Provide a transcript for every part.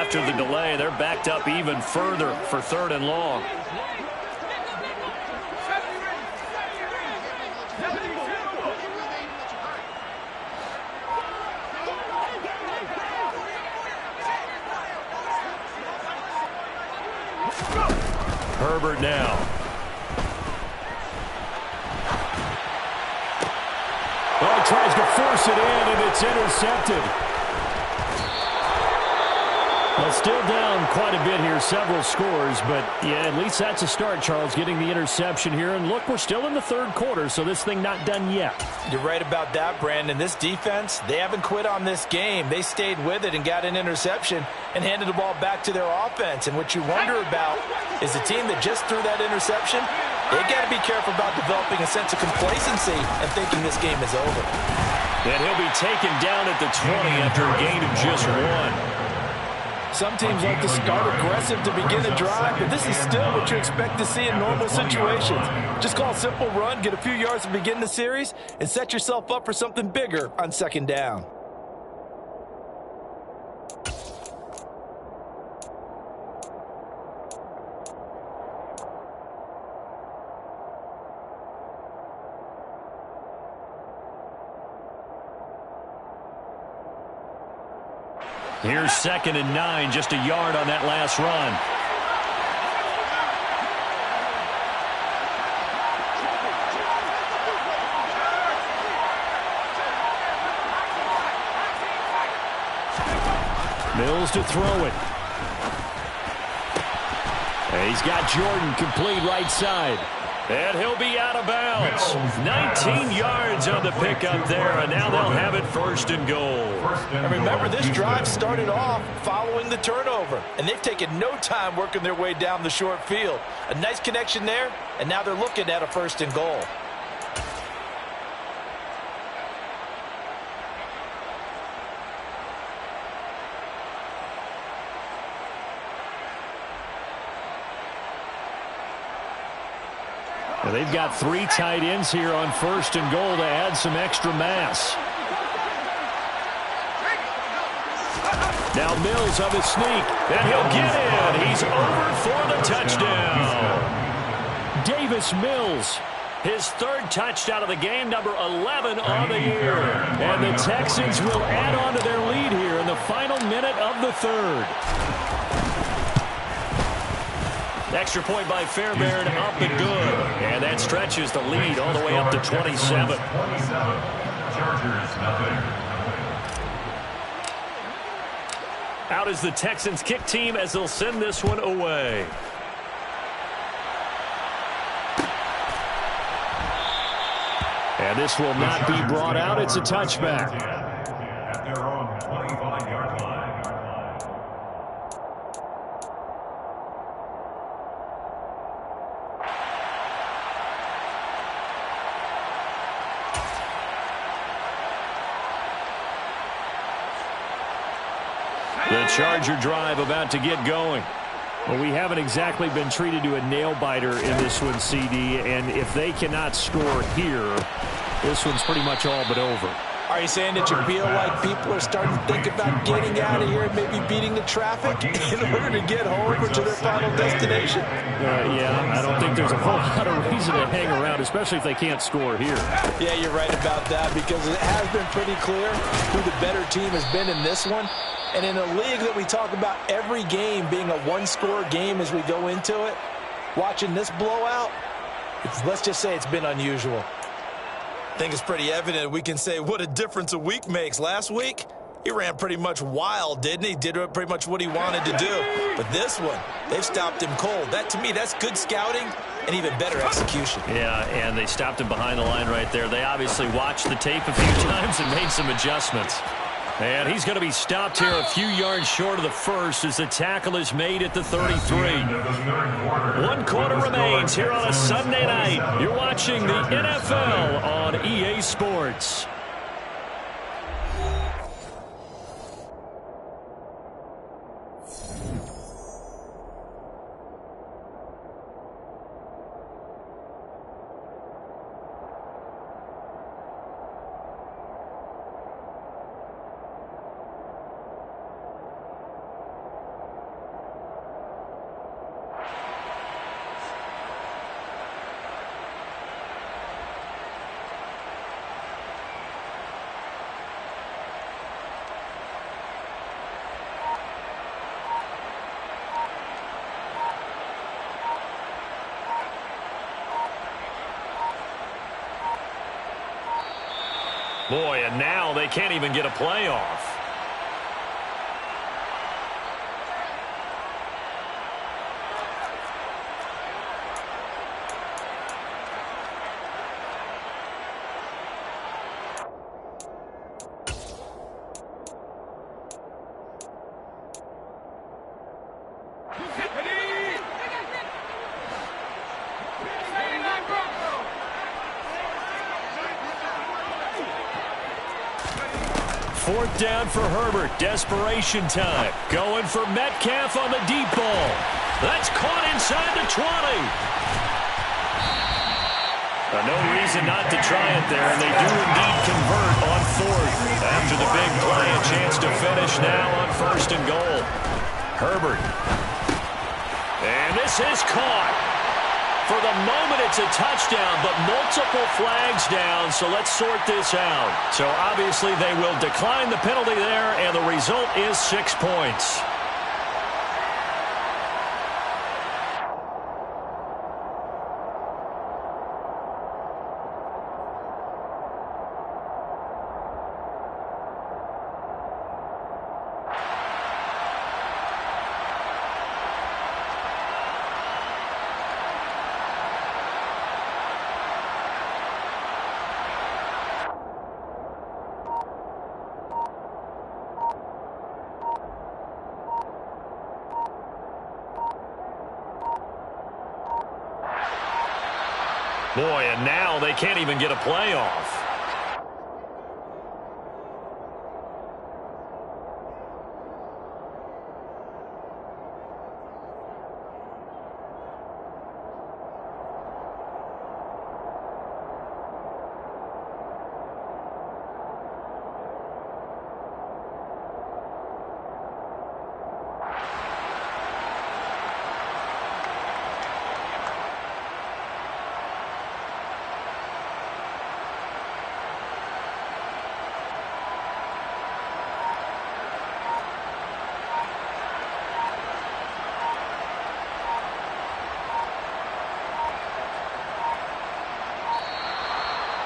after the delay. They're backed up even further for 3rd and long. Herbert now. Oh, tries to force it in, and it's intercepted. Well, still down quite a bit here, several scores, but yeah, at least that's a start, Charles, getting the interception here. And look, we're still in the 3rd quarter, so this thing not done yet. You're right about that, Brandon. This defense, they haven't quit on this game. They stayed with it and got an interception and handed the ball back to their offense. And what you wonder about is the team that just threw that interception, they got to be careful about developing a sense of complacency and thinking this game is over. And he'll be taken down at the 20 after a gain of just 1. Some teams like to start aggressive to begin a drive, but this is still what you expect to see in normal situations. Just call a simple run, get a few yards to begin the series, and set yourself up for something bigger on 2nd down. Here's 2nd and 9, just a yard on that last run. Mills to throw it. And he's got Jordan complete right side. And he'll be out of bounds. 19 yards on the pickup there, and now they'll have it 1st and goal. And remember, this drive started off following the turnover, and they've taken no time working their way down the short field. A nice connection there, and now they're looking at a 1st and goal. Well, they've got 3 tight ends here on 1st and goal to add some extra mass. Now Mills of his sneak, and he'll get in. He's over for the touchdown. Davis Mills, his 3rd touchdown of the game, number 11 on the year. And the Texans will add on to their lead here in the final minute of the 3rd. Extra point by Fairbairn, up and good. And that stretches the lead all the way up to 27. Out is the Texans kick team as they'll send this one away. And this will not be brought out. It's a touchback. At their own 25-yard line. The Charger drive about to get going. Well, we haven't exactly been treated to a nail-biter in this one, CD, and if they cannot score here, this one's pretty much all but over. Are you saying that you feel like people are starting to think about getting out of here and maybe beating the traffic in order to get home or to their final destination? Yeah, I don't think there's a whole lot of reason to hang around, especially if they can't score here. Yeah, you're right about that, because it has been pretty clear who the better team has been in this one. And in a league that we talk about every game being a one-score game as we go into it, watching this blowout, let's just say it's been unusual. I think it's pretty evident we can say what a difference a week makes. Last week, he ran pretty much wild, didn't he? Did pretty much what he wanted to do. But this one, they've stopped him cold. That, to me, that's good scouting and even better execution. Yeah, and they stopped him behind the line right there. They obviously watched the tape a few times and made some adjustments. And he's going to be stopped here a few yards short of the first as the tackle is made at the 33. 1 quarter remains here on a Sunday night. You're watching the NFL on EA Sports. Boy, and now they can't even get a playoff. Fourth down for Herbert. Desperation time. Going for Metcalf on the deep ball. That's caught inside the 20. No reason not to try it there, and they do indeed convert on fourth. After the big play, a chance to finish now on first and goal. Herbert. And this is caught. For the moment, it's a touchdown, but multiple flags down, so let's sort this out. So obviously they will decline the penalty there, and the result is 6 points. Boy, and now they can't even get a playoff.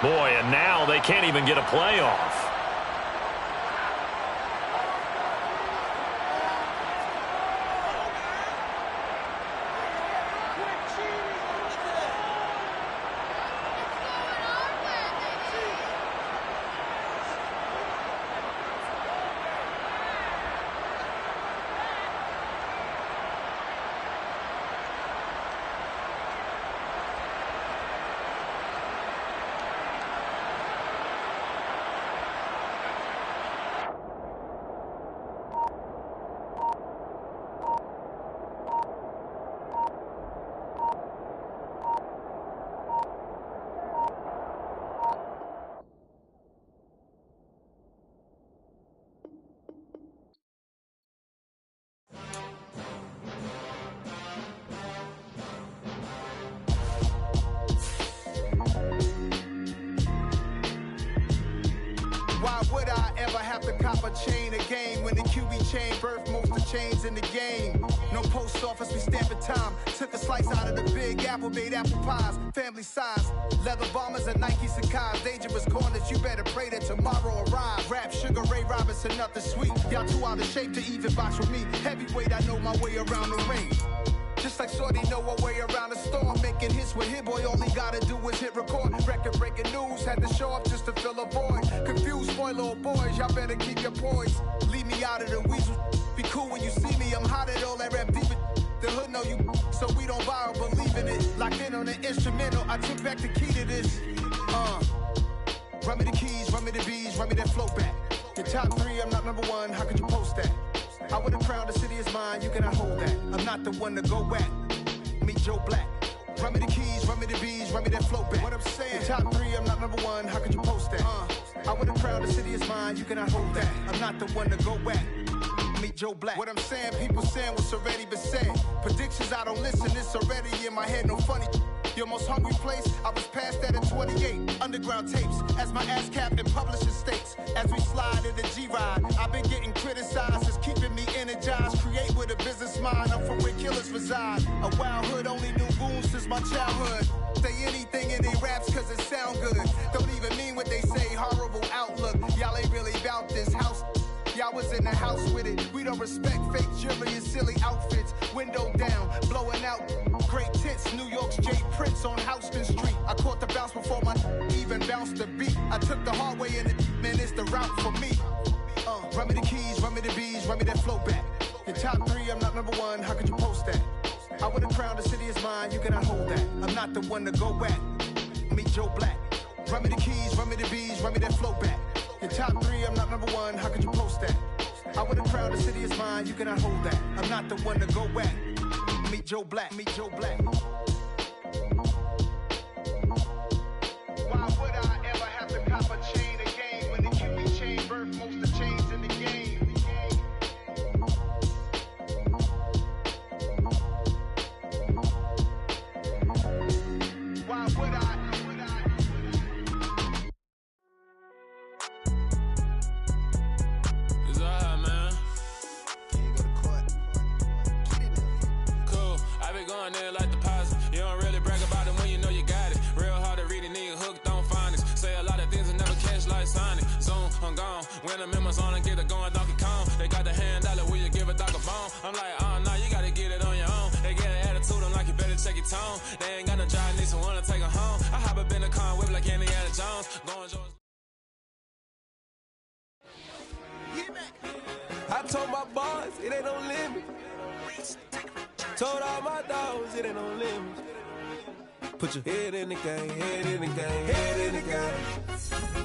Boy, and now they can't even get a playoff. Why would I ever have to cop a chain again when the QB chain birthed most of the chains in the game? No post office, we stamping time. Took a slice out of the big apple, made apple pies, family size. Leather bombers and Nike Sacai's. Dangerous corners, you better pray that tomorrow arrives. Rap, Sugar Ray Robinson, nothing sweet. Y'all too out of shape to even box with me. Heavyweight, I know my way around the ring. Just like Shorty know her way around the storm. Making hits with Hit Boy, all he gotta do is hit record. Record breaking news, had to show up just to fill a void. Confused boy, little boys, y'all better keep your poise. Leave me out of the weasel. Be cool when you see me, I'm hot at all that rap deep. The hood know you, so we don't borrow, believe in it. Locked in on the instrumental, I took back the key to this. Run me the keys, run me the bees, run me that flow back. Your top three, I'm not number one, how could you post that? I would have crowned the city is mine, you cannot hold that. I'm not the one to go at. Meet Joe Black. Run me the keys, run me the bees, run me that flow back. What I'm saying, your top three, I'm not number one, how could you post that? I would have crowned the city is mine, you cannot hold that. I'm not the one to go at. Meet Joe Black. What I'm saying, people saying what's already been said. Predictions, I don't listen, it's already in my head, no funny. Your most hungry place, I was past that at 28. Underground tapes, as my ass cap in publishing states. As we slide in the G-Ride, I've been getting criticized, it's keeping me energized. Create with a business mind, I'm from where killers reside. A wild hood, only knew goons since my childhood. Say anything in their raps cause it sound good. Don't even mean what they say, horrible outlaw. respect fake jewelry and silly outfits. Window down, blowing out great tits. New York's J. Prince on Houston Street. I caught the bounce before my even bounced the beat. I took the hard way and man, it's the route for me. Run me the keys, run me the bees, run me that flow back. Your top 3, I'm not number 1, how could you post that? I would have crowned the city is mine, you cannot hold that. I'm not the one to go back. Meet Joe Black. Run me the keys, run me the bees, run me that flow back. Your top 3, I'm not number 1, how could you post that? I would have crowned the city is mine, you cannot hold that. I'm not the one to go back. Meet Joe Black, meet Joe Black. Why would I ever have to cop a chain again when the QB chain birthed most of the chains in the game? Why would I? It's alright, man. Cool. I been going there like deposit. You don't really brag about it when you know you got it. Real hard to read a nigga hooked on finance. Say a lot of things and never catch like Sonic. Zoom, I'm gone. When the members on and get it going Donkey Kong. They got the $100, will you give a dog a bone? I'm like, oh no, you gotta get it on your own. They get an attitude, I'm like, you better check your tone. They ain't got no job, need someone to take her home. I hop up in the car and whip like Indiana Jones. Going George. I told my boys, it ain't no limit. Told all my dogs, it ain't no limit. Put your head in the game, head in the game, head in the game.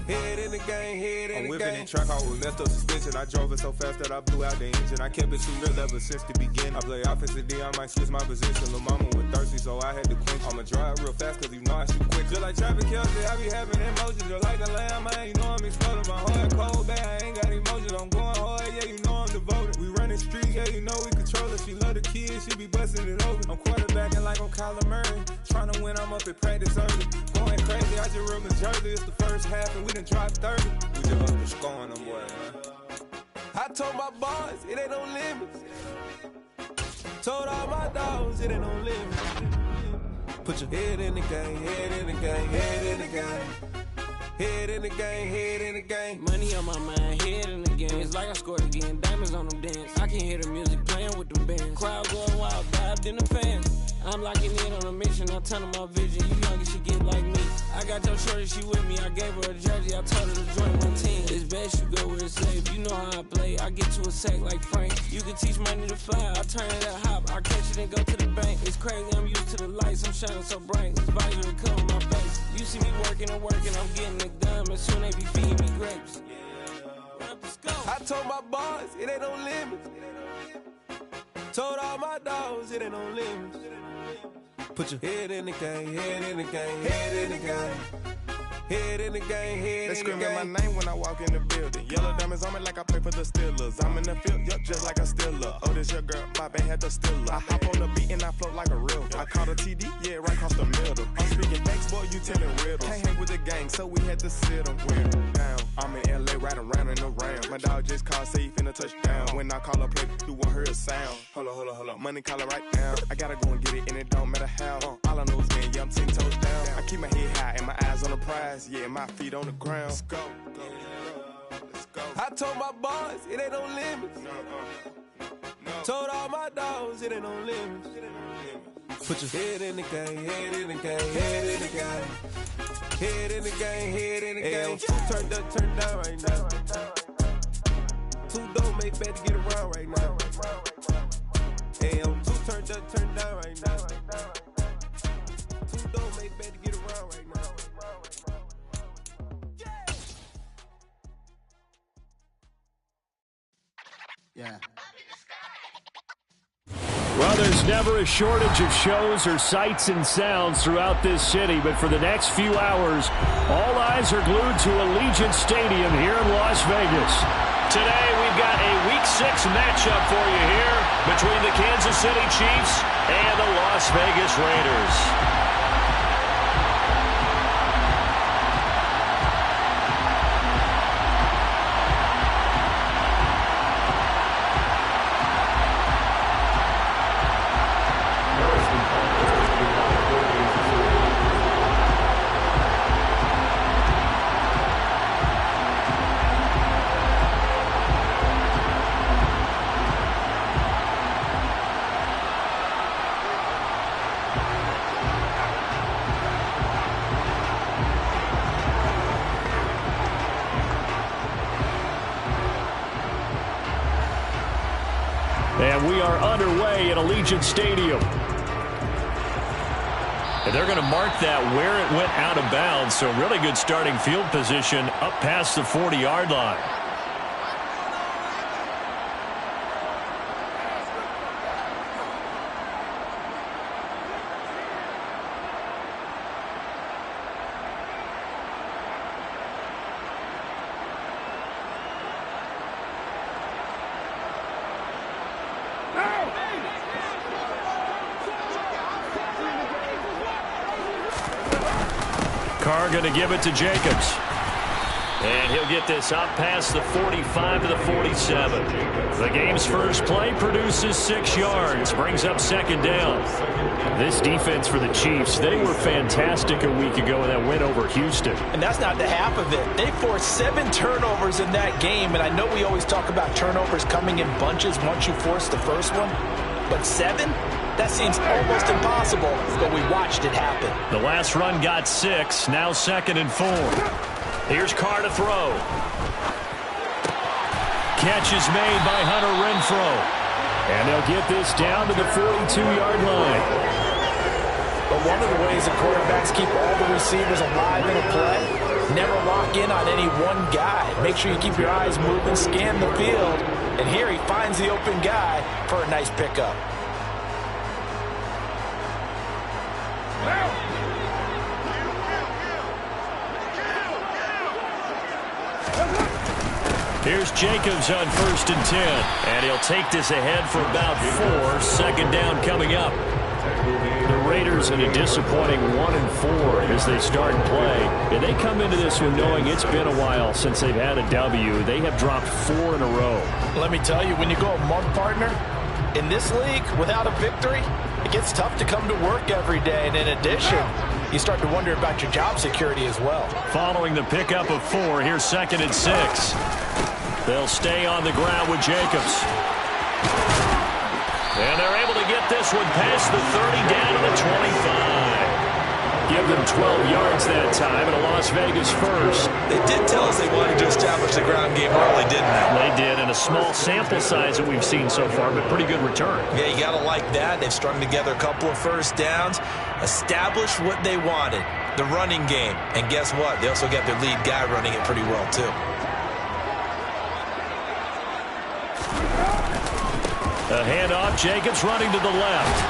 Head in the game, head in the game. I'm whipping in track, I was messed up suspension. I drove it so fast that I blew out the engine. I kept it too real ever since the beginning. I play offensive D, I might switch my position. Lil' mama was thirsty, so I had to quench. I'ma drive real fast, cause you know I shoot quick. Just like Travis Kelce, I be having emotions. Just like a lamb, man, you know I'm exploding. My heart cold, bad, I ain't got emotions. I'm going hard, yeah, you know I'm devoted. We running street, yeah, you know we control it. She love the kids, she be busting it over. I'm quarterbacking like I'm Kyler Murray. Trying to win, I'm up at practice early. Going crazy, I just real Jersey. It's the first half and we done dropped 30. We just up and scoring them, boy, man. I told my boys, it ain't no limits. Told all my dogs, it ain't no limits. Put your head in the game, head in the game, head in the game. Head in the game, head in the game. Money on my mind, head in the game. It's like I scored again, diamonds on them dance. I can hear the music playing with them bands. Crowd going wild, dived in the fans. I'm locking in on a mission, I'm telling my vision. You young, you should get like me. I got your shorty, she with me. I gave her a jersey, I told her to join my team. It's best you go where it's safe. You know how I play. I get to a sack like Frank. You can teach money to fly. I turn it up hop. I catch it and go to the bank. It's crazy, I'm used to the lights. I'm shining so bright. This visor to cover my face. You see me working and working. I'm getting it done. And soon they be feeding me grapes. I told my boys, it ain't no limits. Told all my dogs, it ain't no limits. Put your head in the game, head in the game, head in the game. Head in the game, head in the game. They screaming my name when I walk in the building. Yellow diamonds on me like I play for the Steelers. I'm in the field, yup, just like a Steeler. Oh, this your girl, my band had the Steeler. I hop on the beat and I float like a river. I caught a TD, yeah, right across the middle. I'm speaking thanks, boy, you telling riddles. Can't hang with the gang, so we had to sit them down. I'm in LA, riding around in the ram. My dog just called, say he finna touchdown. When I call a play, you won't hear a sound. Hold up, money calling right now. I gotta go and get it, and it don't matter how. All I know is man, yeah, I'm 10 toes down. I keep my head high and my eyes on the prize. Yeah, my feet on the ground. Let's go. Let's go. I told my boys, it ain't no limits. Told all my dogs, it ain't no limits. Put your head in the game, head in the game, head in the game. Head in the game, head in the game. Turned up, turned down right now. Too dope, make bet to get around right now. Hey, I'm too turned up, turned down right now. Too dope, make bet to get around right now. Yeah. Well, there's never a shortage of shows or sights and sounds throughout this city, but for the next few hours, all eyes are glued to Allegiant Stadium here in Las Vegas. Today, we've got a Week 6 matchup for you here between the Kansas City Chiefs and the Las Vegas Raiders. are underway at Allegiant Stadium. And they're going to mark that where it went out of bounds, so really good starting field position up past the 40-yard line. Carr going to give it to Jacobs. And he'll get this up past the 45 to the 47. The game's first play produces 6 yards, brings up second down. This defense for the Chiefs, they were fantastic a week ago in that win over Houston. And that's not the half of it. They forced 7 turnovers in that game, and I know we always talk about turnovers coming in bunches once you force the first one, but 7? That seems almost impossible, but we watched it happen. The last run got 6, now 2nd and 4. Here's Carr to throw. Catch is made by Hunter Renfrow. And they'll get this down to the 42-yard line. But one of the ways that quarterbacks keep all the receivers alive in a play, never lock in on any one guy. Make sure you keep your eyes moving, scan the field. And here he finds the open guy for a nice pickup. Here's Jacobs on 1st and 10. And he'll take this ahead for about 4. Second down coming up. The Raiders in a disappointing 1-4 as they start play. And they come into this one knowing it's been a while since they've had a W. They have dropped 4 in a row. Let me tell you, when you go a month, partner, in this league without a victory, it gets tough to come to work every day. And in addition, you start to wonder about your job security as well. Following the pickup of 4, here's 2nd and 6. They'll stay on the ground with Jacobs. And they're able to get this one past the 30 down to the 25. Give them 12 yards that time and a Las Vegas first. They did tell us they wanted to establish the ground game early, didn't they? They did, and a small sample size that we've seen so far, but pretty good return. Yeah, you got to like that. They've strung together a couple of first downs, established what they wanted, the running game. And guess what? They also got their lead guy running it pretty well, too. A handoff, Jacobs running to the left.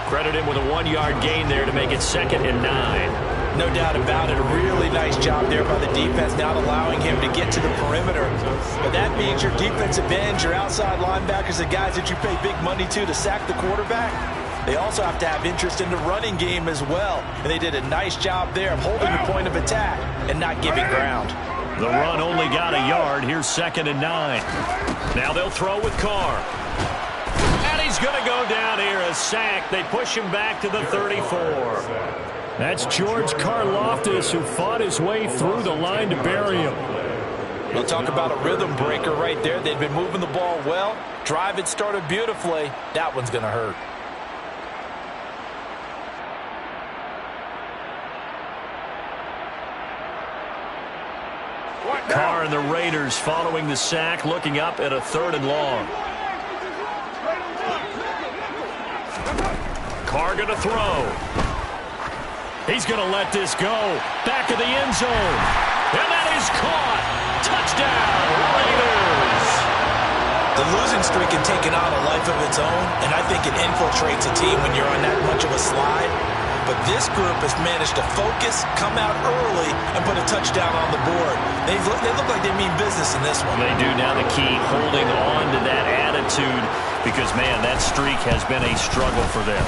Credit him with a 1-yard gain there to make it 2nd and 9. No doubt about it. A really nice job there by the defense, not allowing him to get to the perimeter. But that means your defensive ends, your outside linebackers, the guys that you pay big money to sack the quarterback, they also have to have interest in the running game as well. And they did a nice job there of holding the point of attack and not giving ground. The run only got a yard. Here's 2nd and 9. Now they'll throw with Carr. And he's going to go down here, a sack. They push him back to the 34. That's George Karlaftis, who fought his way through the line to bury him. We'll talk about a rhythm breaker right there. They've been moving the ball well. Drive it started beautifully. That one's going to hurt. Carr and the Raiders following the sack, looking up at a 3rd and long. Carr going to throw. He's going to let this go. Back of the end zone. And that is caught. Touchdown, Raiders. The losing streak can take on a life of its own, and I think it infiltrates a team when you're on that much of a slide. But this group has managed to focus, come out early, and put a touchdown on the board. They look like they mean business in this one. They do. Now the key, holding on to that attitude, because, man, that streak has been a struggle for them.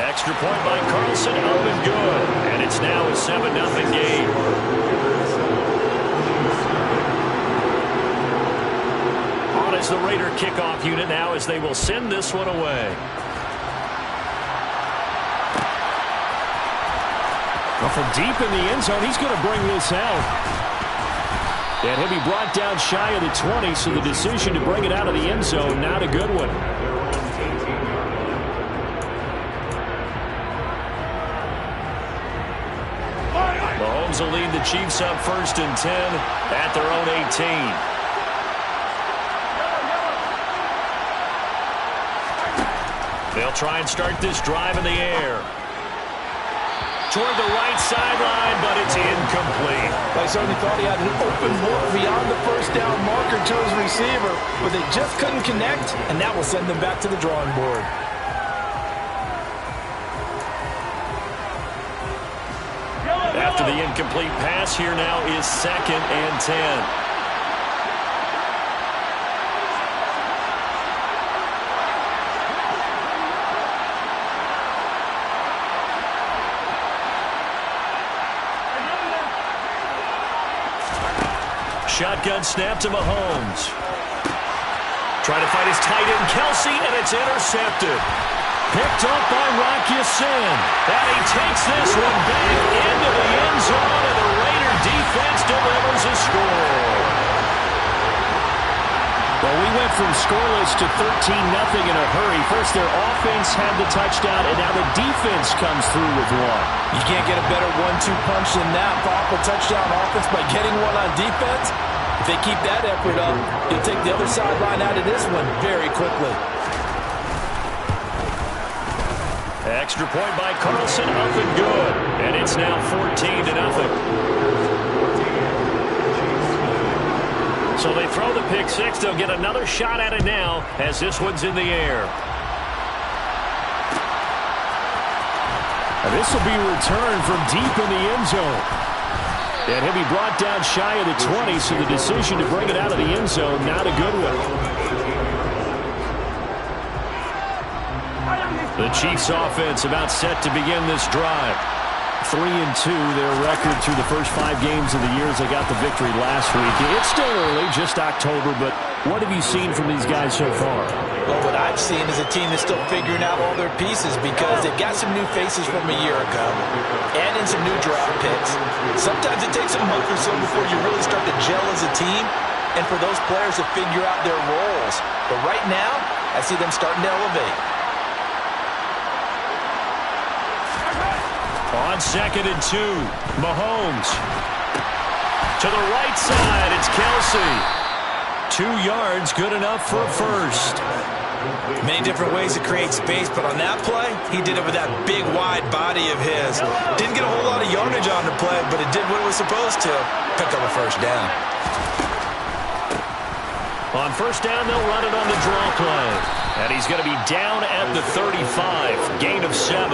Extra point by Carlson, up and good. And it's now a 7-0 game. On is the Raider kickoff unit now as they will send this one away. Well, from deep in the end zone, he's going to bring this out. And he'll be brought down shy of the 20, so the decision to bring it out of the end zone, not a good one. Mahomes will lead the Chiefs up 1st and 10 at their own 18. They'll try and start this drive in the air. Toward the right sideline, but it's incomplete. I certainly thought he had an open look beyond the first down marker to his receiver, but they just couldn't connect, and that will send them back to the drawing board. After the incomplete pass, here now is 2nd and 10. Shotgun snap to Mahomes. Trying to find his tight end, Kelsey, and it's intercepted. Picked up by Rock Ya-Sin. And he takes this one back into the end zone, and the Raider defense delivers a score. Well, we went from scoreless to 13-0 in a hurry. First, their offense had the touchdown, and now the defense comes through with one. You can't get a better 1-2 punch than that. Off a touchdown offense by getting one on defense. If they keep that effort up, you'll take the other sideline out of this one very quickly. Extra point by Carlson, up and good. And it's now 14-0. So they throw the pick six. They'll get another shot at it now as this one's in the air. And this will be returned from deep in the end zone. And he'll be brought down shy of the 20, so the decision to bring it out of the end zone, not a good one. The Chiefs offense about set to begin this drive. 3-2, their record through the first 5 games of the year as they got the victory last week. It's still early, just October, but what have you seen from these guys so far? Well, what I've seen is a team that's still figuring out all their pieces because they've got some new faces from a year ago and in some new draft picks. Sometimes it takes a month or so before you really start to gel as a team and for those players to figure out their roles. But right now, I see them starting to elevate. On 2nd and 2, Mahomes. To the right side, it's Kelsey. 2 yards, good enough for a first. Many different ways to create space, but on that play, he did it with that big, wide body of his. Didn't get a whole lot of yardage on the play, but it did what it was supposed to. Picked up a first down. On first down, they'll run it on the draw play. And he's going to be down at the 35, gain of 7.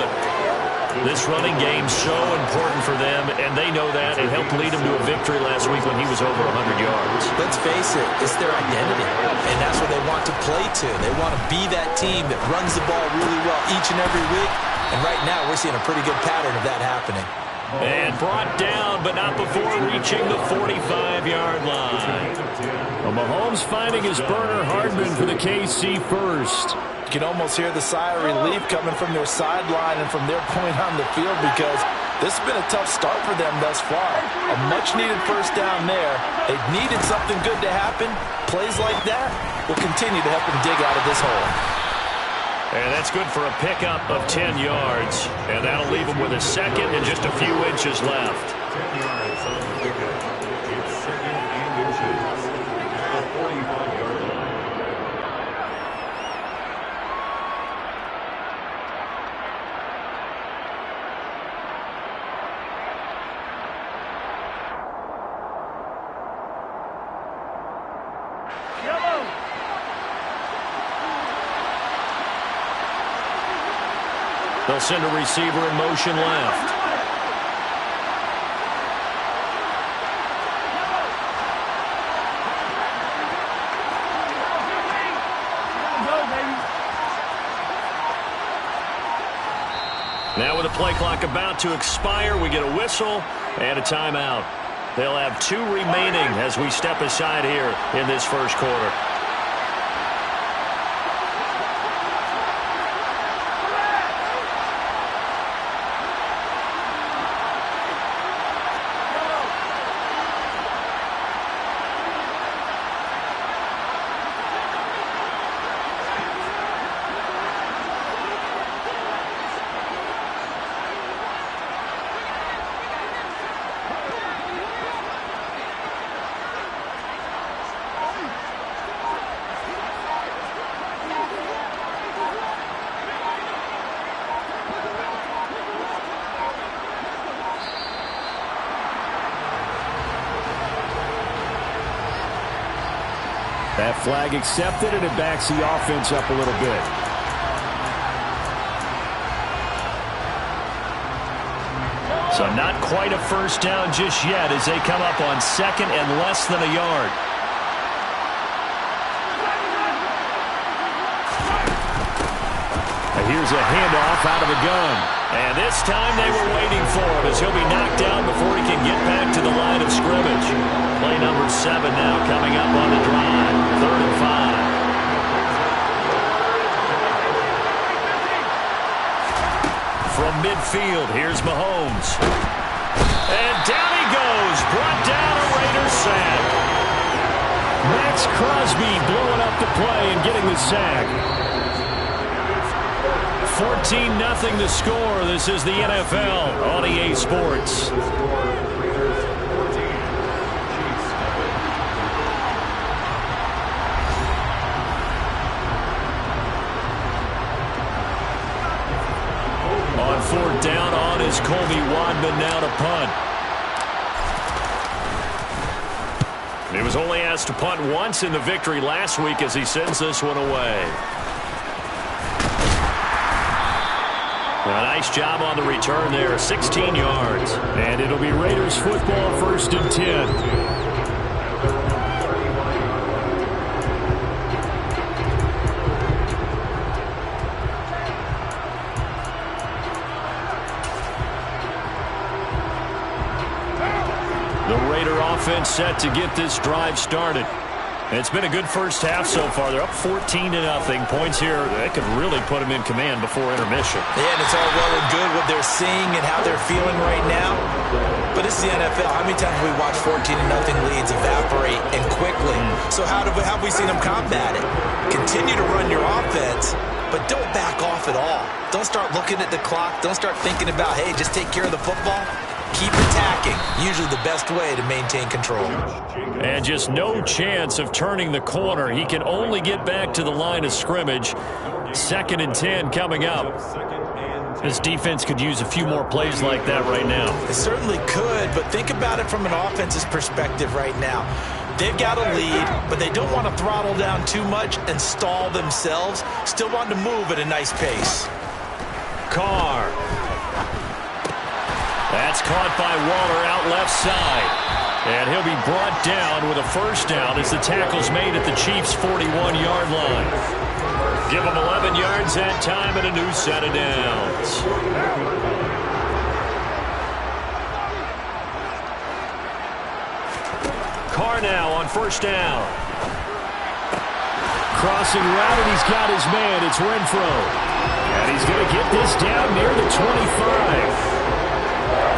This running game so important for them, and they know that. It helped lead them to a victory last week when he was over 100 yards. Let's face it, it's their identity, and that's what they want to play to. They want to be that team that runs the ball really well each and every week, and right now we're seeing a pretty good pattern of that happening. And brought down, but not before reaching the 45-yard line. Well, Mahomes finding his burner Hardman for the KC first. You can almost hear the sigh of relief coming from their sideline and from their point on the field because this has been a tough start for them thus far. A much-needed first down there. They've needed something good to happen. Plays like that will continue to help them dig out of this hole. And that's good for a pickup of 10 yards. And that'll leave them with a second and just a few inches left. 10 yards on the pickup. It's 2nd and inches. A 45-yard line. They'll send a receiver in motion left. Now with the play clock about to expire, we get a whistle and a timeout. They'll have 2 remaining as we step aside here in this first quarter. That flag accepted, and it backs the offense up a little bit. So not quite a first down just yet as they come up on second and less than a yard. And here's a handoff out of the gun. And this time they were waiting for him as he'll be knocked down before he can get back to the line of scrimmage. Play number 7 now coming up on the drive. 3rd and 5. From midfield, here's Mahomes. And down he goes. Brought down a Raiders sack. Max Crosby blowing up the play and getting the sack. 14-0 the score. This is the NFL on EA Sports. On 4th down, on is Colby Wadman now to punt. He was only asked to punt once in the victory last week as he sends this one away. A nice job on the return there, 16 yards. And it'll be Raiders football, 1st and 10. The Raider offense set to get this drive started. It's been a good first half so far. They're up 14-0. Points here, that could really put them in command before intermission. Yeah, and it's all well and good what they're seeing and how they're feeling right now. But it's the NFL. How many times have we watched 14-0 leads evaporate and quickly? So how have we seen them combat it? Continue to run your offense, but don't back off at all. Don't start looking at the clock. Don't start thinking about, hey, just take care of the football. Keep attacking. Usually the best way to maintain control. And just no chance of turning the corner. He can only get back to the line of scrimmage. 2nd and 10 coming up. This defense could use a few more plays like that right now. It certainly could, but think about it from an offense's perspective right now. They've got a lead, but they don't want to throttle down too much and stall themselves. Still want to move at a nice pace. Carr. That's caught by Waller out left side. And he'll be brought down with a first down as the tackle's made at the Chiefs' 41-yard line. Give them 11 yards that time and a new set of downs. Carr now on first down. Crossing route, and he's got his man. It's Renfro. And he's going to get this down near the 25.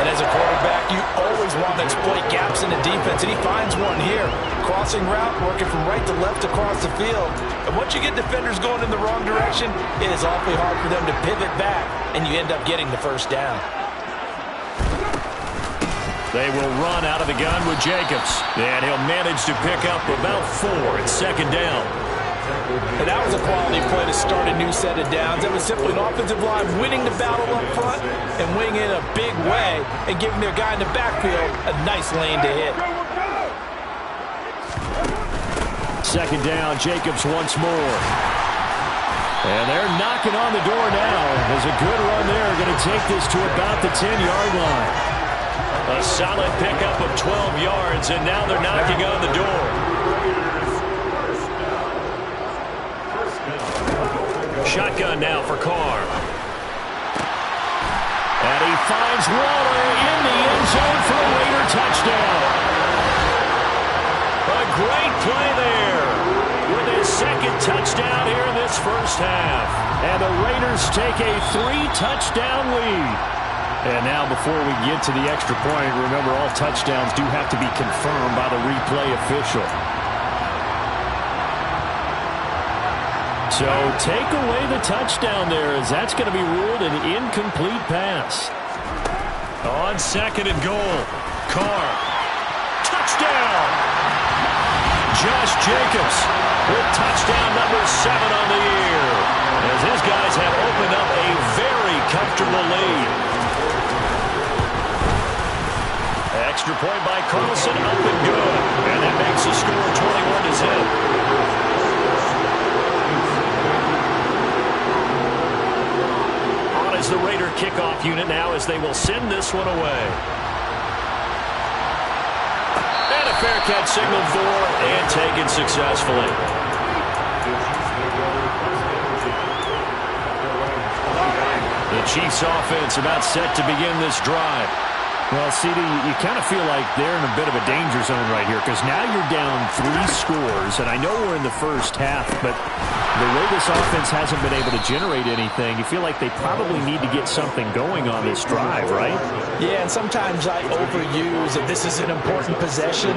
And as a quarterback, you always want to exploit gaps in the defense, and he finds one here. Crossing route, working from right to left across the field. And once you get defenders going in the wrong direction, it is awfully hard for them to pivot back, and you end up getting the first down. They will run out of the gun with Jacobs. And he'll manage to pick up about 4 at 2nd down. And that was a quality play to start a new set of downs. That was simply an offensive line winning the battle up front and winning in a big way and giving their guy in the backfield a nice lane to hit. 2nd down, Jacobs once more. And they're knocking on the door now. There's a good run there. Going to take this to about the 10-yard line. A solid pickup of 12 yards, and now they're knocking on the door. Shotgun now for Carr. And he finds Waller in the end zone for a Raider touchdown. A great play there with his 2nd touchdown here in this first half. And the Raiders take a 3-touchdown lead. And now before we get to the extra point, remember all touchdowns do have to be confirmed by the replay official. So take away the touchdown there, as that's going to be ruled an incomplete pass. On 2nd and goal, Carr. Touchdown! Josh Jacobs with touchdown number 7 on the year, as his guys have opened up a very comfortable lead. Extra point by Carlson, up and good. And that makes the score 21-0. is the Raider kickoff unit now as they will send this one away. And a fair catch signaled for and taken successfully. The Chiefs offense about set to begin this drive. Well, CD, you kind of feel like they're in a bit of a danger zone right here because now you're down 3 scores, and I know we're in the first half, but the way this offense hasn't been able to generate anything, you feel like they probably need to get something going on this drive, right? Yeah, and sometimes I overuse that this is an important possession,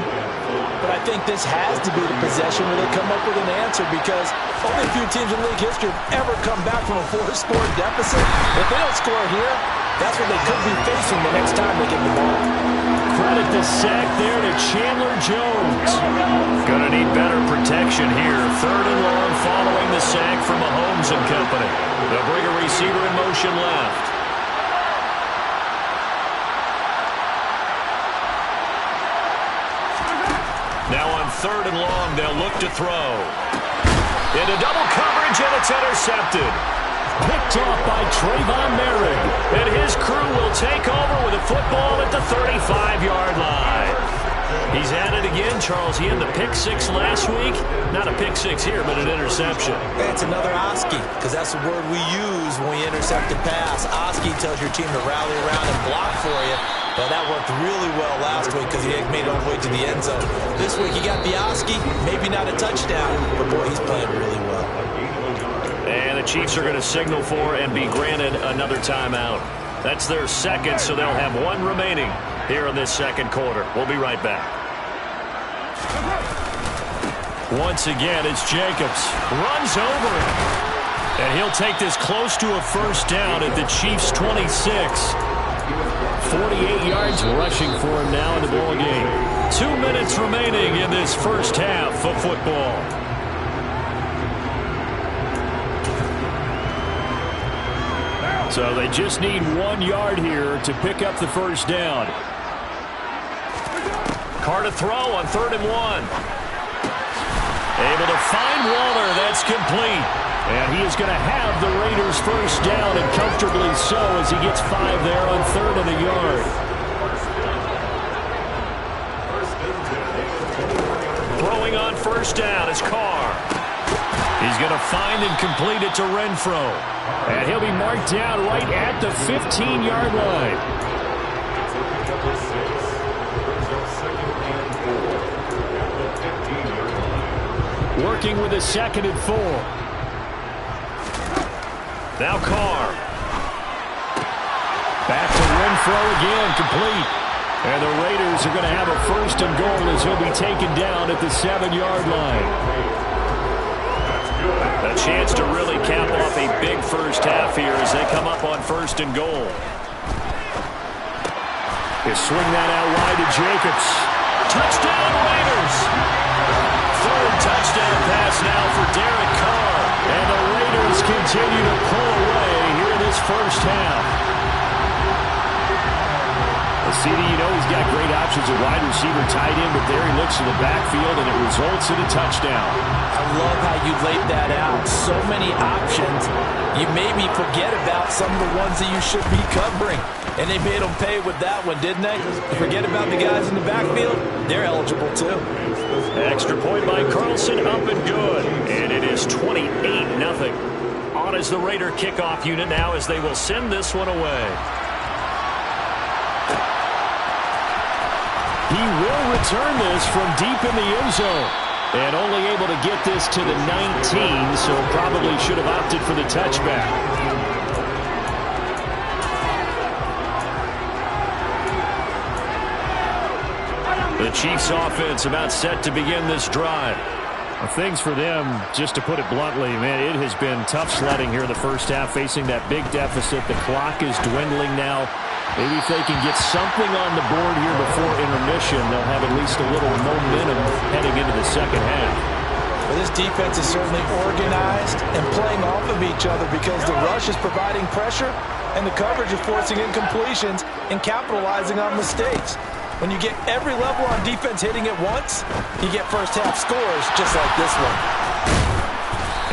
but I think this has to be the possession where they come up with an answer because only a few teams in league history have ever come back from a 4-score deficit. If they don't score here, that's what they could be facing the next time they get the ball. Credit the sack there to Chandler Jones. Gonna need better protection here. 3rd and long following the sack from Mahomes and company. They'll bring a receiver in motion left. Now on 3rd and long, they'll look to throw. Into double coverage, and it's intercepted. Picked off by Trayvon Merrick. And his crew will take over with a football at the 35-yard line. He's at it again. Charles, he had the pick 6 last week. Not a pick 6 here, but an interception. It's another Oski, because that's the word we use when we intercept a pass. Oski tells your team to rally around and block for you. Well, that worked really well last week because he made it all the way to the end zone. This week he got the Oski, maybe not a touchdown, but boy, he's playing really well. And the Chiefs are going to signal for and be granted another timeout. That's their second, so they'll have 1 remaining here in this second quarter. We'll be right back. Once again, it's Jacobs. Runs over it. And he'll take this close to a first down at the Chiefs' 26. 48 yards rushing for him now in the ball game. 2 minutes remaining in this first half of football. So they just need 1 yard here to pick up the first down. Carr to throw on 3rd and 1. Able to find Waller. That's complete. And he is going to have the Raiders first down, and comfortably so as he gets 5 there on 3rd and a yard. Throwing on first down is Carr. He's going to find and complete it to Renfro. And he'll be marked down right at the 15-yard line. Working with a 2nd and 4. Now Carr. Back to Renfro again, complete. And the Raiders are going to have a 1st and goal as he'll be taken down at the 7-yard line. A chance to really cap off a big first half here as they come up on 1st and goal. They swing that out wide to Jacobs. Touchdown Raiders! 3rd touchdown pass now for Derek Carr. And the Raiders continue to pull away here in this first half. CD, you know he's got great options at wide receiver, tight end, but there he looks to the backfield, and it results in a touchdown. I love how you laid that out. So many options. You made me forget about some of the ones that you should be covering. And they made them pay with that one, didn't they? Forget about the guys in the backfield. They're eligible, too. Extra point by Carlson, up and good. And it is 28-0. On is the Raider kickoff unit now as they will send this one away. He will return this from deep in the end zone. And only able to get this to the 19, so probably should have opted for the touchback. The Chiefs offense about set to begin this drive. Well, things for them, just to put it bluntly, man, it has been tough sledding here in the first half, facing that big deficit. The clock is dwindling now. Maybe if they can get something on the board here before intermission, they'll have at least a little momentum heading into the second half. Well, this defense is certainly organized and playing off of each other because the rush is providing pressure and the coverage is forcing incompletions and capitalizing on mistakes. When you get every level on defense hitting at once, you get first half scores just like this one.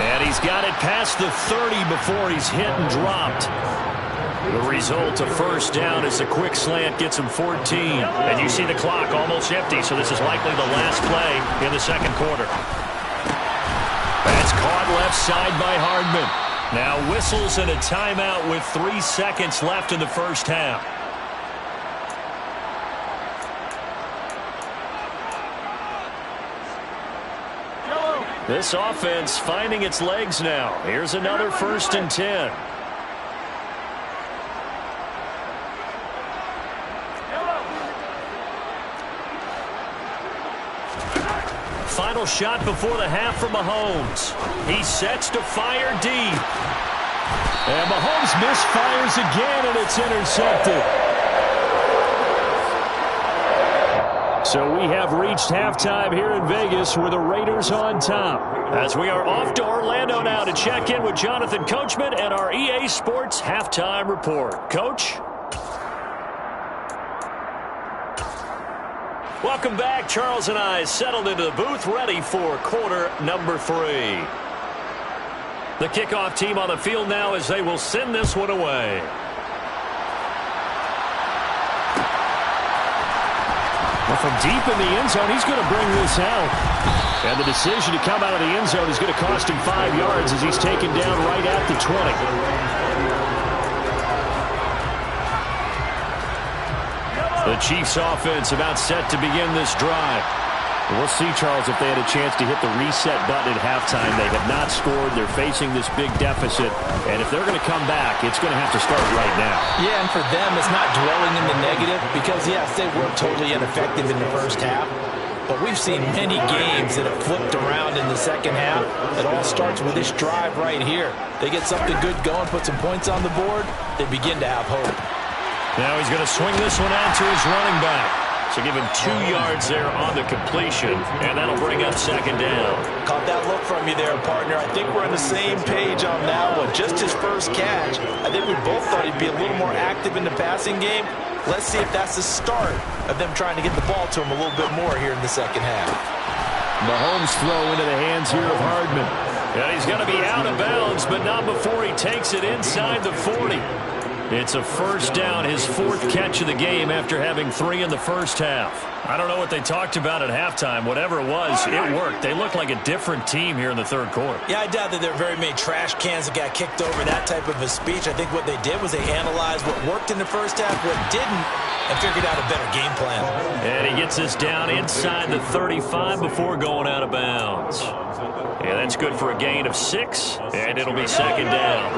And he's got it past the 30 before he's hit and dropped. The result, a first down as a quick slant gets him 14. And you see the clock almost empty, so this is likely the last play in the second quarter. That's caught left side by Hardman. Now whistles and a timeout with 3 seconds left in the first half. This offense finding its legs now. Here's another 1st and 10. Final shot before the half from Mahomes. He sets to fire deep. And Mahomes misfires again, and it's intercepted. So we have reached halftime here in Vegas with the Raiders on top. As we are off to Orlando now to check in with Jonathan Coachman and our EA Sports Halftime Report. Coach? Welcome back. Charles and I settled into the booth, ready for quarter number 3. The kickoff team on the field now as they will send this one away. Well, from deep in the end zone, he's going to bring this out. And the decision to come out of the end zone is going to cost him 5 yards as he's taken down right at the 20. The Chiefs offense about set to begin this drive. We'll see, Charles, if they had a chance to hit the reset button at halftime. They have not scored. They're facing this big deficit. And if they're going to come back, it's going to have to start right now. Yeah, and for them, it's not dwelling in the negative because, yes, they were totally ineffective in the first half. But we've seen many games that have flipped around in the second half. It all starts with this drive right here. They get something good going, put some points on the board, they begin to have hope. Now he's going to swing this one out to his running back. So give him 2 yards there on the completion, and that'll bring up second down. Caught that look from you there, partner. I think we're on the same page on that one. Just his first catch. I think we both thought he'd be a little more active in the passing game. Let's see if that's the start of them trying to get the ball to him a little bit more here in the second half. Mahomes throw into the hands here of Hardman. And he's going to be out of bounds, but not before he takes it inside the 40. It's a first down, his 4th catch of the game after having 3 in the first half. I don't know what they talked about at halftime. Whatever it was, it worked. They look like a different team here in the third quarter. Yeah, I doubt that there are very many trash cans that got kicked over, that type of a speech. I think what they did was they analyzed what worked in the first half, what didn't, and figured out a better game plan. And he gets this down inside the 35 before going out of bounds. Yeah, that's good for a gain of 6, and it'll be second down.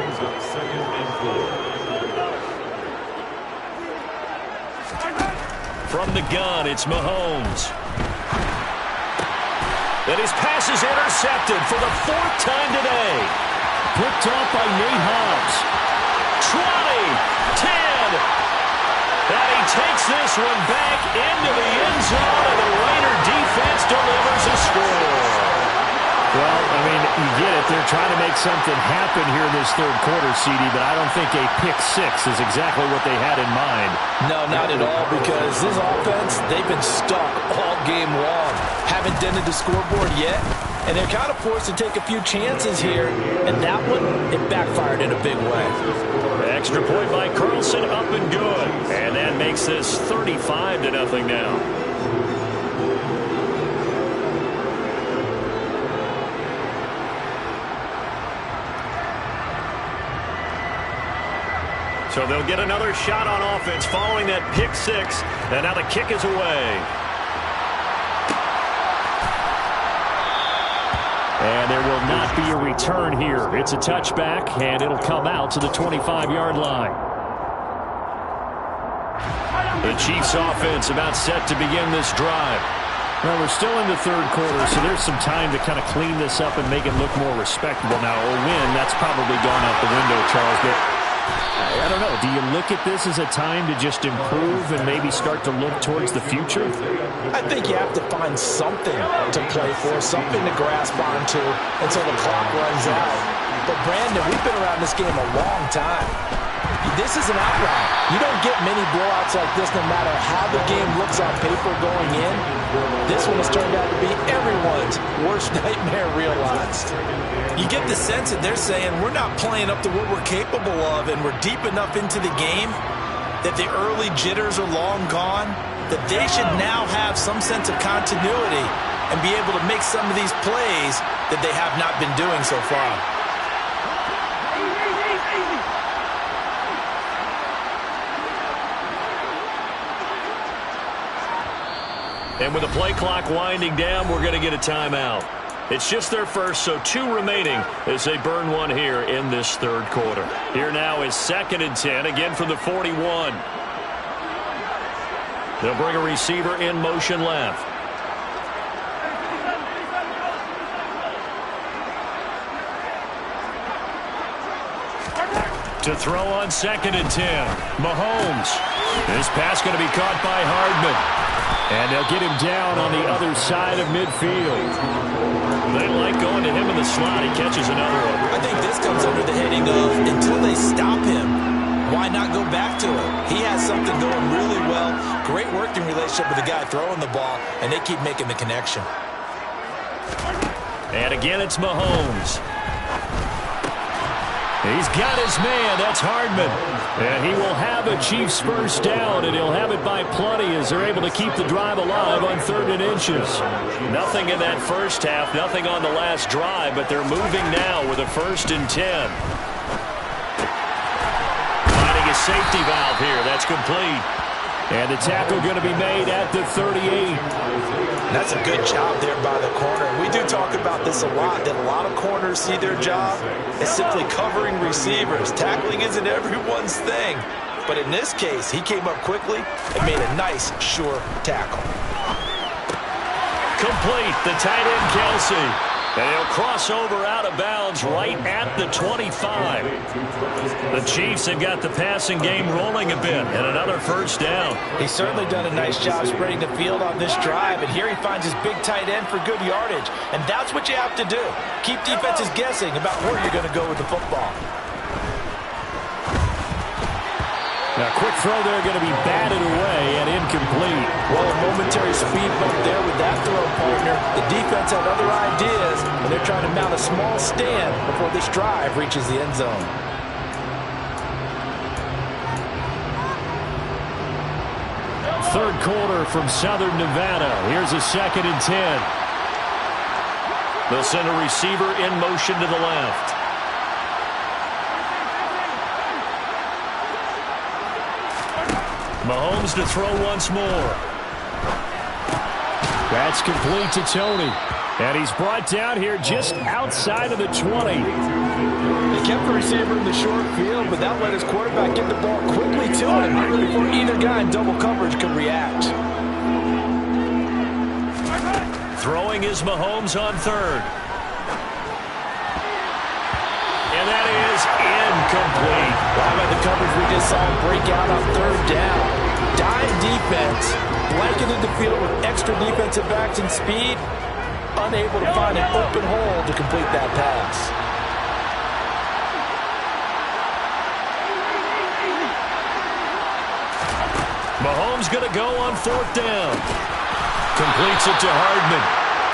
From the gun, it's Mahomes. And his pass is intercepted for the 4th time today. Picked off by Nate Hobbs. 20, 10. And he takes this one back into the end zone, and the Raider defense delivers a score. Well, I mean, you get it. They're trying to make something happen here in this third quarter, CD, but I don't think a pick-6 is exactly what they had in mind. No, not at all, because this offense, they've been stuck all game long. Haven't dented the scoreboard yet, and they're kind of forced to take a few chances here, and that one, it backfired in a big way. Extra point by Carlson, up and good. And that makes this 35-0 now. So they'll get another shot on offense following that pick-6. And now the kick is away. And there will not be a return here. It's a touchback, and it'll come out to the 25-yard line. The Chiefs offense about set to begin this drive. Well, we're still in the third quarter, so there's some time to kind of clean this up and make it look more respectable. Now, a win, that's probably gone out the window, Charles, but I don't know. Do you look at this as a time to just improve and maybe start to look towards the future? I think you have to find something to play for, something to grasp onto until the clock runs out. But, Brandon, we've been around this game a long time. This is an outlier. You don't get many blowouts like this no matter how the game looks on paper going in. This one has turned out to be everyone's worst nightmare realized. You get the sense that they're saying we're not playing up to what we're capable of, and we're deep enough into the game that the early jitters are long gone, that they should now have some sense of continuity and be able to make some of these plays that they have not been doing so far. And with the play clock winding down, we're going to get a timeout. It's just their first, so 2 remaining as they burn one here in this third quarter. Here now is 2nd and 10, again from the 41. They'll bring a receiver in motion left. To throw on 2nd and 10, Mahomes. This pass going to be caught by Hardman. And they'll get him down on the other side of midfield. They like going to him in the slot. He catches another one. I think this comes under the heading of until they stop him, why not go back to it? He has something going really well. Great working relationship with the guy throwing the ball, and they keep making the connection. And again, it's Mahomes. He's got his man. That's Hardman. And he will have a Chiefs first down, and he'll have it by plenty as they're able to keep the drive alive on 3rd and inches. Nothing in that first half, nothing on the last drive, but they're moving now with a 1st and 10. Finding a safety valve here. That's complete. And the tackle going to be made at the 38. That's a good job there by the corner. We do talk about this a lot, that a lot of corners see their job as simply covering receivers. Tackling isn't everyone's thing. But in this case, he came up quickly and made a nice, sure tackle. Complete. The tight end, Kelsey. And he'll cross over out of bounds right at the 25. The Chiefs have got the passing game rolling a bit, and another first down. He's certainly done a nice job spreading the field on this drive, and here he finds his big tight end for good yardage. And that's what you have to do. Keep defenses guessing about where you're going to go with the football. Now, quick throw there, going to be batted away and incomplete. Well, a momentary speed bump there with that throw, partner. The defense had other ideas, and they're trying to mount a small stand before this drive reaches the end zone. Third quarter from Southern Nevada. Here's a 2nd and 10. They'll send a receiver in motion to the left. Mahomes to throw once more. That's complete to Tony. And he's brought down here just outside of the 20. They kept the receiver in the short field, but that let his quarterback get the ball quickly to him before either guy in double coverage could react. Throwing is Mahomes on 3rd. And that is incomplete. How about the coverage we just saw him break out on 3rd down? Dime defense, blanketed the field with extra defensive backs and speed, unable to find an open hole to complete that pass. Mahomes going to go on 4th down. Completes it to Hardman.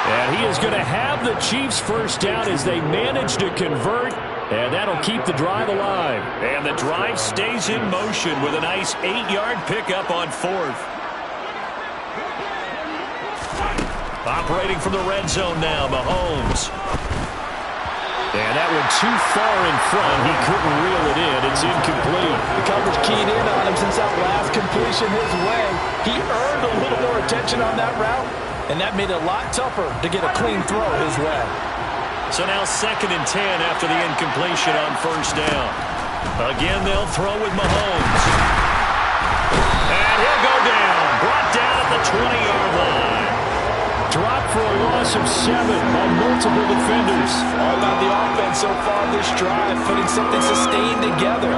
And he is going to have the Chiefs first down as they manage to convert. And that'll keep the drive alive. And the drive stays in motion with a nice 8-yard pickup on 4th. Operating from the red zone now, Mahomes. And that one too far in front. He couldn't reel it in. It's incomplete. The coverage keyed in on him since that last completion his way. He earned a little more attention on that route, and that made it a lot tougher to get a clean throw his way. So now 2nd and 10 after the incompletion on 1st down. Again, they'll throw with Mahomes. And he'll go down. Brought down at the 20-yard line. Dropped for a loss of 7 on multiple defenders. All about the offense so far this drive, putting something sustained together.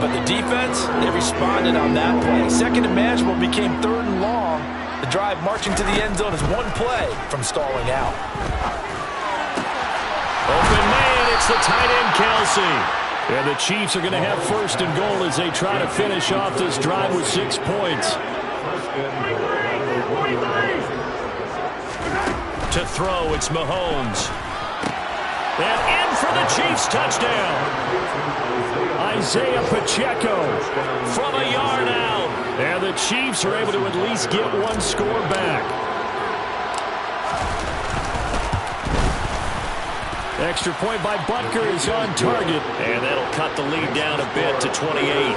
But the defense, they responded on that play. 2nd and manageable became 3rd and long. The drive marching to the end zone is one play from stalling out. Open man, it's the tight end, Kelsey. And the Chiefs are going to have first and goal as they try to finish off this drive with 6 points. To throw, it's Mahomes. And in for the Chiefs touchdown. Isaiah Pacheco from a yard out. And the Chiefs are able to at least get one score back. Extra point by Butker is on target. And that'll cut the lead down a bit to 28.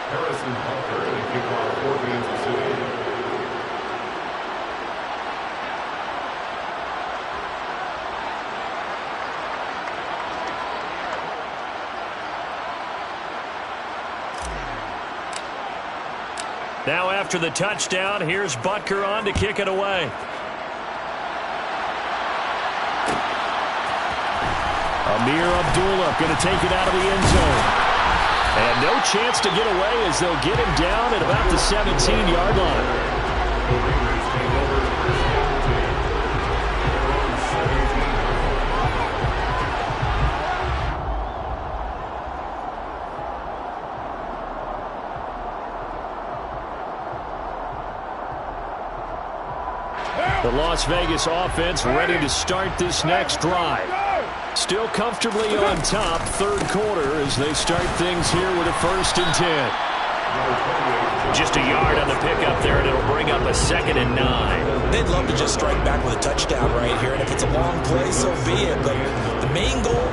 Harrison Butker, the kickoff for Kansas City. Now after the touchdown, here's Butker on to kick it away. Amir Abdullah going to take it out of the end zone. And no chance to get away as they'll get him down at about the 17-yard line. The Las Vegas offense ready to start this next drive. Still comfortably on top, third quarter, as they start things here with a 1st and 10. Just a yard on the pickup there, and it'll bring up a 2nd and 9. They'd love to just strike back with a touchdown right here, and if it's a long play, so be it. But the main goal,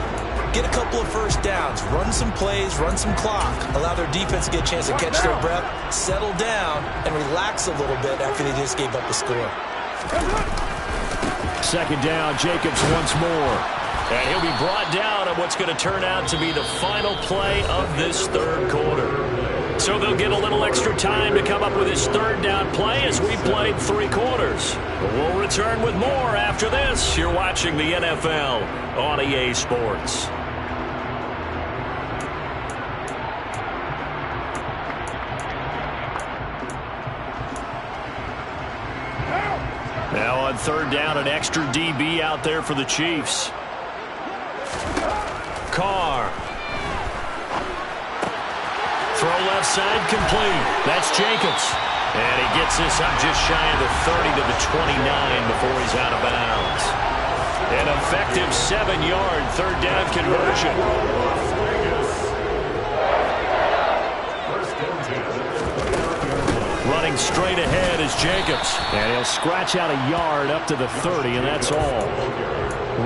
get a couple of first downs, run some plays, run some clock, allow their defense to get a chance to catch their breath, settle down, and relax a little bit after they just gave up the score. 2nd down, Jacobs once more. And he'll be brought down on what's going to turn out to be the final play of this third quarter. So they'll get a little extra time to come up with his 3rd down play as we played 3 quarters. We'll return with more after this. You're watching the NFL on EA Sports. Now on 3rd down, an extra DB out there for the Chiefs. Carr. Throw left side complete. That's Jacobs. And he gets this up just shy of the 30 to the 29 before he's out of bounds. An effective 7-yard 3rd down conversion. Running straight ahead is Jacobs. And he'll scratch out a yard up to the 30, and that's all.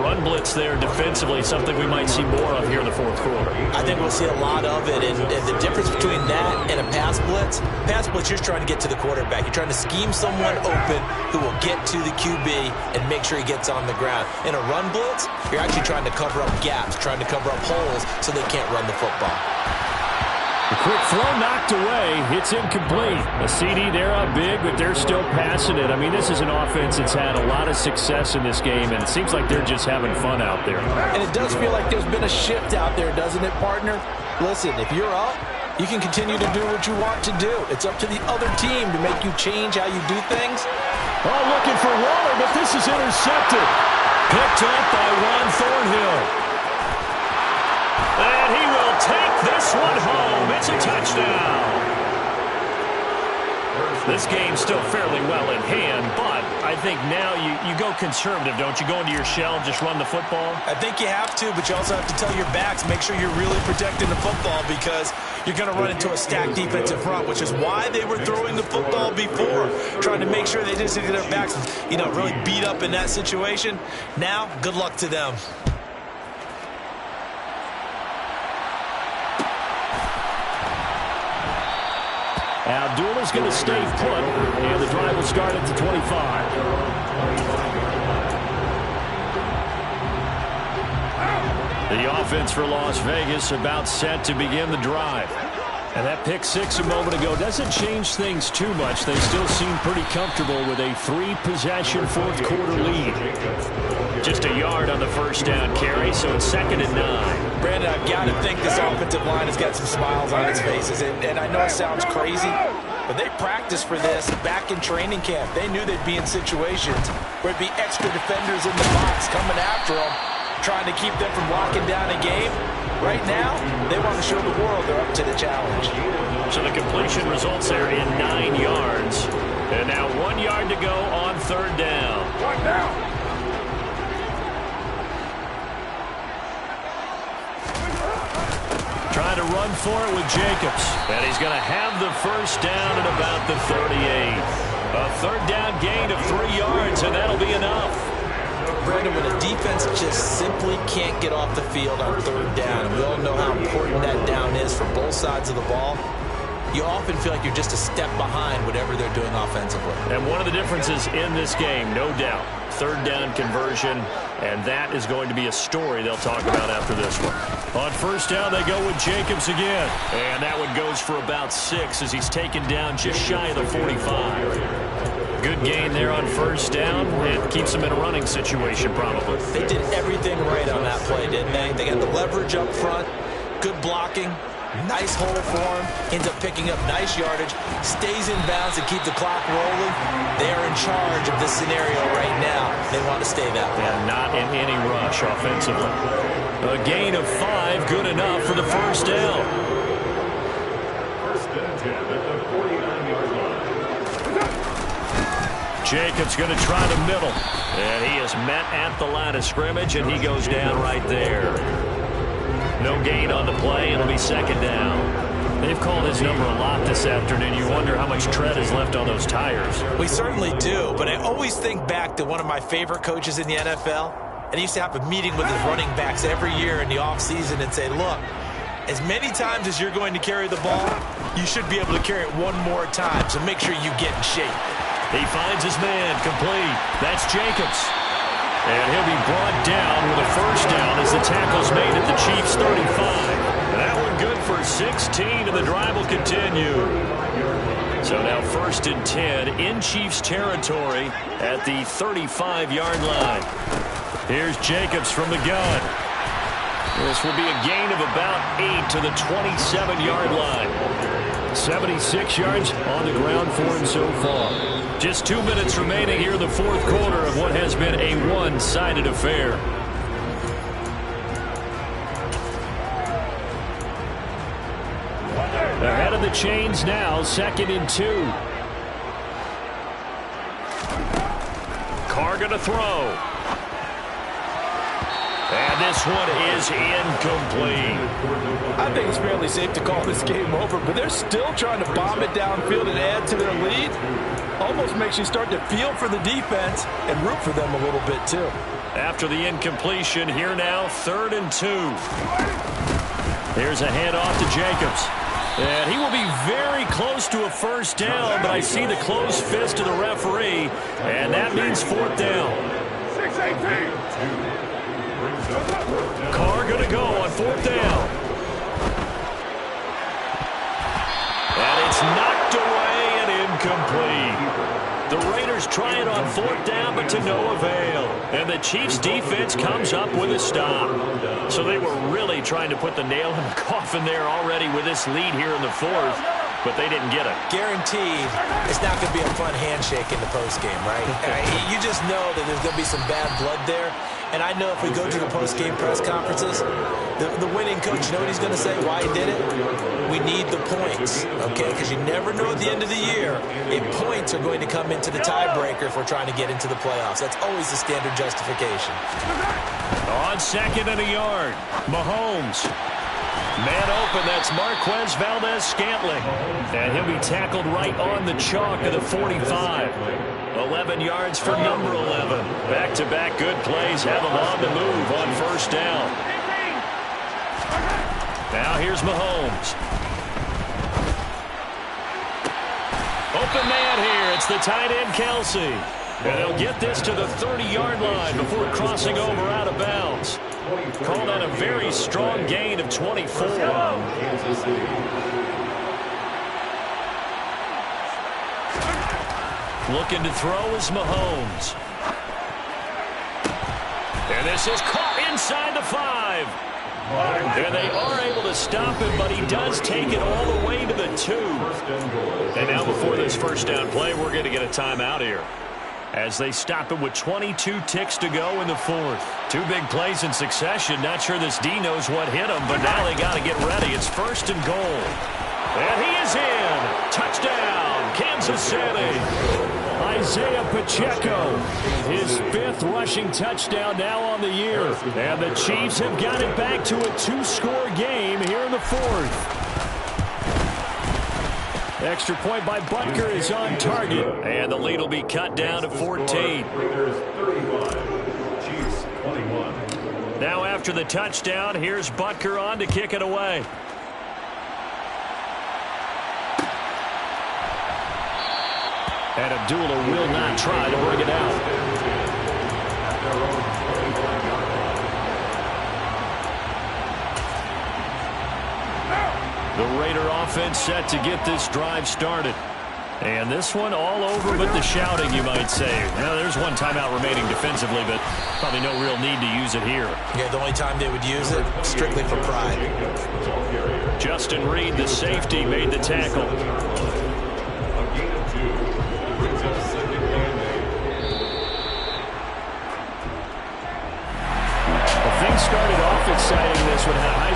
Run blitz there defensively, something we might see more of here in the 4th quarter. I think we'll see a lot of it, and the difference between that and a pass blitz, you're trying to get to the quarterback. You're trying to scheme someone open who will get to the QB and make sure he gets on the ground. In a run blitz, you're actually trying to cover up gaps, trying to cover up holes so they can't run the football. The quick throw knocked away. It's incomplete. A CD, they're up big, but they're still passing it. I mean, this is an offense that's had a lot of success in this game, and it seems like they're just having fun out there. And it does feel like there's been a shift out there, doesn't it, partner? Listen, if you're up, you can continue to do what you want to do. It's up to the other team to make you change how you do things. Oh, looking for Waller, but this is intercepted. Picked up by Juan Thornhill. And he will take this one home. It's a touchdown. This game's still fairly well in hand, but I think now you go conservative, don't you? Go into your shell and just run the football? I think you have to, but you also have to tell your backs, make sure you're really protecting the football because you're going to run into a stacked defensive front, which is why they were throwing the football before, trying to make sure they didn't get their backs, really beat up in that situation. Now, good luck to them. Abdullah's going to stay put, and the drive will start at the 25. The offense for Las Vegas about set to begin the drive. And that pick six a moment ago doesn't change things too much. They still seem pretty comfortable with a 3-possession fourth-quarter lead. Just a yard on the first down carry, so it's 2nd and 9. Brandon, I've got to think this offensive line has got some smiles on its faces. And I know it sounds crazy, but they practiced for this back in training camp. They knew they'd be in situations where it'd be extra defenders in the box coming after them, trying to keep them from locking down a game. Right now, they want to show the world they're up to the challenge. So the completion results there in 9 yards. And now 1 yard to go on 3rd down. 1 down. Trying to run for it with Jacobs. And he's going to have the first down at about the 38. A 3rd down gain of 3 yards, and that'll be enough. Brandon, when a defense just simply can't get off the field on 3rd down, and we all know how important that down is for both sides of the ball, you often feel like you're just a step behind whatever they're doing offensively. And one of the differences in this game, no doubt, 3rd down conversion, and that is going to be a story they'll talk about after this one. On 1st down, they go with Jacobs again. And that one goes for about 6 as he's taken down just shy of the 45. Good gain there on 1st down. It keeps them in a running situation, probably. They did everything right on that play, didn't they? They got the leverage up front, good blocking, nice hole for him, ends up picking up nice yardage, stays in bounds to keep the clock rolling. They are in charge of this scenario right now. They want to stay that way. And not in any rush offensively. A gain of 5, good enough for the 1st down. 1st and 10 at the 49-yard line. Jacobs going to try the middle. And he is met at the line of scrimmage, and he goes down right there. No gain on the play. It'll be 2nd down. They've called his number a lot this afternoon. You wonder how much tread is left on those tires. We certainly do, but I always think back to one of my favorite coaches in the NFL. And he used to have a meeting with his running backs every year in the offseason and say, look, as many times as you're going to carry the ball, you should be able to carry it one more time, so make sure you get in shape. He finds his man, complete. That's Jacobs. And he'll be brought down with a 1st down as the tackle's made at the Chiefs' 35. That one good for 16, and the drive will continue. So now 1st and 10 in Chiefs territory at the 35-yard line. Here's Jacobs from the gun. This will be a gain of about 8 to the 27-yard line. 76 yards on the ground for him so far. Just 2 minutes remaining here in the 4th quarter of what has been a one-sided affair. Ahead of the chains now, 2nd and 2. Carr going to throw. And this one is incomplete. I think it's fairly safe to call this game over, but they're still trying to bomb it downfield and add to their lead. Almost makes you start to feel for the defense and root for them a little bit, too. After the incompletion, here now, 3rd and 2. Here's a handoff to Jacobs. And he will be very close to a 1st down, but I see the closed fist of the referee, and that means 4th down. 6-18. Carr going to go on 4th down. And it's knocked away and incomplete. The Raiders try it on 4th down, but to no avail. And the Chiefs' defense comes up with a stop. So they were really trying to put the nail in the coffin there already with this lead here in the 4th, but they didn't get it. Guaranteed it's not going to be a fun handshake in the postgame, right? You just know that there's going to be some bad blood there. And I know if we go to the post-game press conferences, the winning coach, you know what he's going to say, why he did it? We need the points, okay? Because you never know at the end of the year if points are going to come into the tiebreaker if we're trying to get into the playoffs. That's always the standard justification. On 2nd and a yard, Mahomes. Man open, that's Marquez Valdes-Scantling. And he'll be tackled right on the chalk of the 45. 11 yards for number 11. Back-to-back good plays have him on the move on 1st down. Now here's Mahomes. Open man here. It's the tight end, Kelsey. And he'll get this to the 30-yard line before crossing over out of bounds. Called on a very strong gain of 24. Looking to throw is Mahomes. And this is caught inside the 5. And they are able to stop him, but he does take it all the way to the 2. And now before this first down play, we're going to get a timeout here, as they stop him with 22 ticks to go in the 4th. 2 big plays in succession. Not sure this D knows what hit him, but now they got to get ready. It's 1st and goal. And he is in. Touchdown, Kansas City. Isaiah Pacheco, his 5th rushing touchdown now on the year. And the Chiefs have got it back to a 2-score game here in the 4th. Extra point by Butker is on target. And the lead will be cut down to 14. Now after the touchdown, here's Butker on to kick it away. And Abdullah will not try to bring it out. The Raider offense set to get this drive started. And this one all over but the shouting, you might say. Now, there's one timeout remaining defensively, but probably no real need to use it here. Yeah, the only time they would use it, strictly for pride. Justin Reed, the safety, made the tackle. Things started off exciting this one.